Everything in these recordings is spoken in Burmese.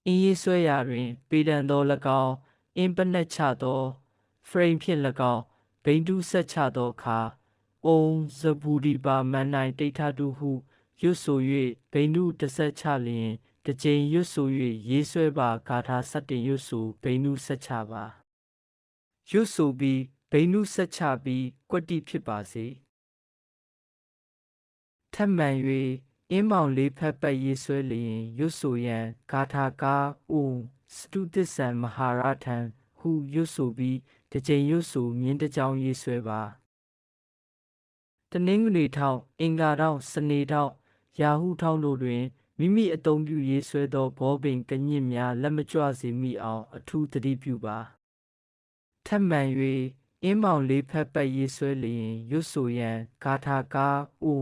အင်းရေးဆွဲရာတွင်ပေတံသော၎င်းအင်းပနက်ချသောဖရိမ်ဖြင့်၎င်းဘိန္ဒုဆက်ချသောအခါအုံဇဘူဒီပါမန်နိုင်တိဋ္ဌတုဟုရွတ်ဆို၍ဘိန္ဒုတဆက်ချလျင်တစ်ကြိမ်ရွတ်ဆို၍ရေးဆွဲပါဂါထာ17ရွတ်ဆိုဘိန္ဒုဆက်ချပါရွတ်ဆိုပြီးဘိန္ဒုဆက်ချပြီးကွက်တိဖြစ်ပါစေထပ်မံ၍အင်းမောင်လေးဖက်ပတ်ရေးဆွဲလျင်ရွတ်ဆိုရန်ဂါထာကားဥစတုသစ္ဆံမဟာရထံဟုရွတ်ဆိုပြီးတစ်ကြိမ်ရွတ်ဆိုမြင်းတစ်ကြောင်းရေးဆွဲပါတနင်္ဂနွေထောင်းအင်္ဂါထောင်းစနေထောင်းရာဟုထောင်းတို့တွင်မိမိအသုံးပြုရေးဆွဲသောဘောပင်ကညစ်များလက်မကြွစေမိအောင်အထူးသတိပြုပါထပ်မံ၍အင်းမောင်လေးဖက်ပတ်ရေးဆွဲလျင်ရွတ်ဆိုရန်ဂါထာကားဥ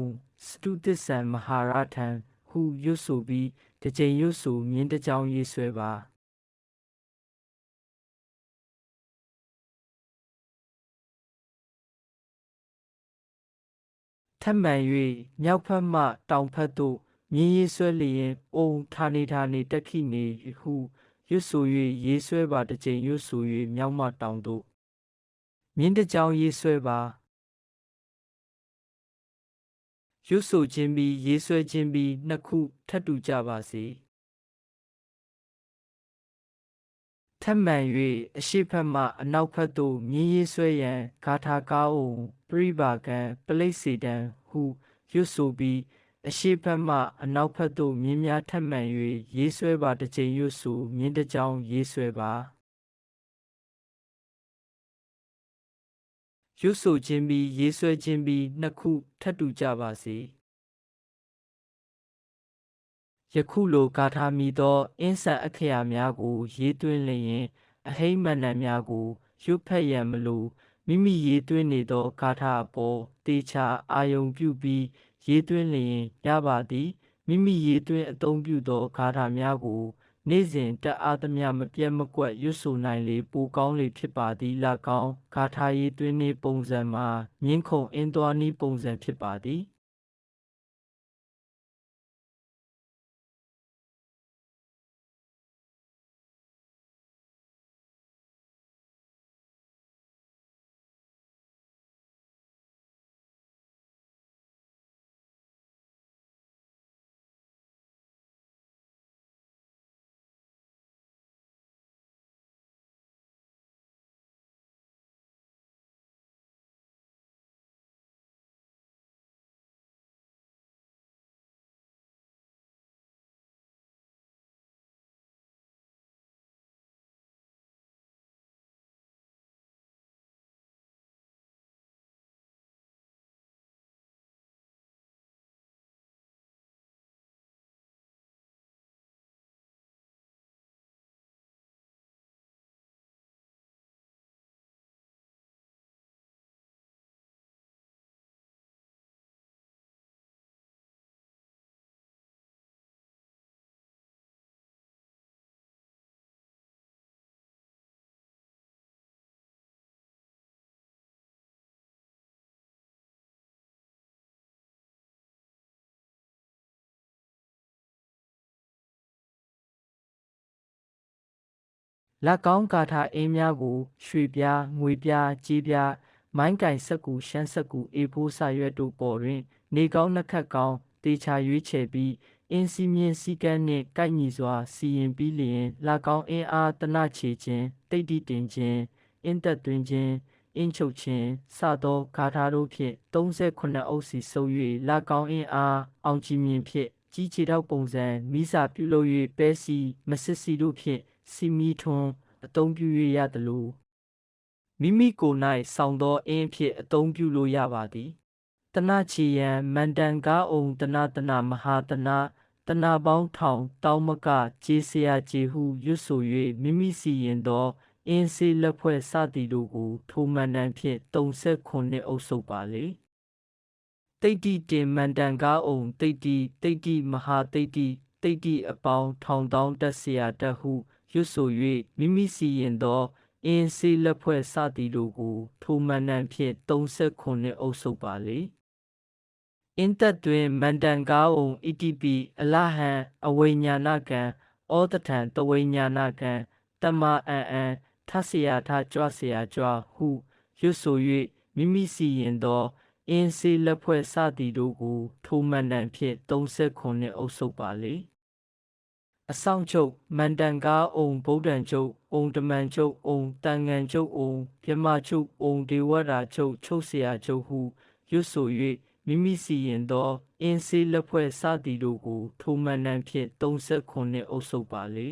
စတုသစ္ဆံမဟာရထံဟုရွတ်ဆိုပြီးတစ်ကြိမ်ရွတ်ဆိုမြင်းတစ်ကြောင်းရေးဆွဲပါထပ်မံ၍မြောက်ဖက်မှတောင်ဖက်သို့မြင်းရေးဆွဲလျင်အုံဌာနေတက်ခိနေဟုရွတ်ဆို၍ရေးဆွဲပါတစ်ကြိမ်ရွတ်ဆို၍မြောက်မှတောင်သို့မြင်းတစ်ကြောင်းရေးဆွဲပါရွတ်ဆိုခြင်းပြီးရေးဆွဲခြင်းပြီးနှစ်ခုထပ်တူကြပါစေထပ်မံ၍အရှိဖက်မှအနောက်ဖက်သို့မြင်းရေးဆွဲရန်ဂါထာကားအုံပရိပါကံပလိတ်စေတံဟုရွတ်ဆိုပြီးအရှိဖက်မှအနောက်ဖက်သို့မြင်းများထပ်မံ၍ရေးဆွဲပါတစ်ကြိမ်ရွတ်ဆိုမြင်းတစ်ကြောင်းရေးဆွဲပါရွတ်ဆိုခြင်းပြီးရေးဆွဲခြင်းပြီးနှစ်ခုထပ်တူကြပါစေယခုလိုဂါထာမီသောအင်းဆန်အခရာများကိုရေးသွင်းလျင်အဟိမဏံများကိုရွတ်ဖက်ရန်မလိုမိမိရေးသွင်းနေသောဂါထာအပေါ်တေချာအာယုံပြုပြီးရေးသွင်းလျင်ရပါသည်မိမိရေးသွင်းအသုံးပြုသောဂါထာများကိုနေ့စဉ်တက်အားသမျှမပြတ်မကွက်ရွတ်ဆိုနိုင်လေပိုကောင်းလေဖြစ်ပါသည်၎င်းဂါထာရေးသွင်းနည်းပုံစံမှာမြင်းခုံအင်းသွားနည်းပုံစံဖြစ်ပါသည်လက်ကောင်းဂါထာအင်းများကိုရွှေပြားငွေပြားကြေးပြားမိုင်းကင်စက်ကူရှမ်းစက်ကူအေဖိုးစာရွက်တို့ပေါ်တွင်နေကောင်းနှက်ခတ်ကောင်းတေချာရွေးချယ်ပြီးအင်းစီမြင့်စီကန်းနှင့်ကိုက်ညီစွာစီရင်ပြီးလျင်လက်ကောင်းအင်းအားတနချေခြင်းတိတ်တိတင်ခြင်းအင်းသက်သွင်းခြင်းအင်းချုပ်ခြင်းစသောဂါထာတို့ဖြင့်38အုပ်စီစုပ်၍လက်ကောင်းအင်းအားအောင်ကြည်မြင်ဖြင့်ကြီးချေတောက်ပုံစံမိစာပြုလုပ်၍ပဲစီမစစ်စီတို့ဖြင့်စီမီထွန်းအသုံးပြု၍ရသလိုမိမိကိုယ်၌ဆောင်သောအင်းဖြင့်အသုံးပြုလို့ရပါသည်တနချီယံမန္တန်ကားအုံတနမဟာတနပေါင်းထောင်တောင်းမကကျေးစရာကျေဟုရွတ်ဆို၍မိမိစီရင်သောအင်းစေးလက်ဖွဲ့စသည်တို့ကိုထိုမန္တန်ဖြင့်39အုပ်စုပ်ပါလေတိတ်တိတင်မန္တန်ကားအုံတိတ်တိမဟာတိတ်တိအပေါင်းထောင်တောင်းတက်เสียတက်ဟုရွတ်ဆို၍မိမိစီရင်သောအင်းစေးလက်ဖွဲ့စသည်တို့ကိုထိုမန္တန်ဖြင့်39အုပ်စုပ်ပါလေအင်းသက်တွင်မန္တန်ကားအုံဣတိပိအလဟံအဝိညာဏကံ ဩတထံတဝိညာဏကံတမအံထဆရာထကြွဆရာကြွဟုရွတ်ဆို၍မိမိစီရင်သောအင်းစေးလက်ဖွဲ့စသည်တို့ကိုထိုမန္တန်ဖြင့်39အုပ်စုပ်ပါလေအဆောင်ချုပ်မန္တန်ကားအုံဗုဒ္ဓံချုပ်အုံတမန်ချုပ်အုံတန်ငံချုပ်အုံပြမချုပ်အုံဒေဝရာချုပ်ချုပ်ဆရာချုပ်ဟုရွတ်ဆို၍မိမိစီရင်သောအင်းစေးလက်ဖွဲ့စသည်တို့ကိုထိုမန္တန်ဖြင့်39အုပ်စုပ်ပါလေ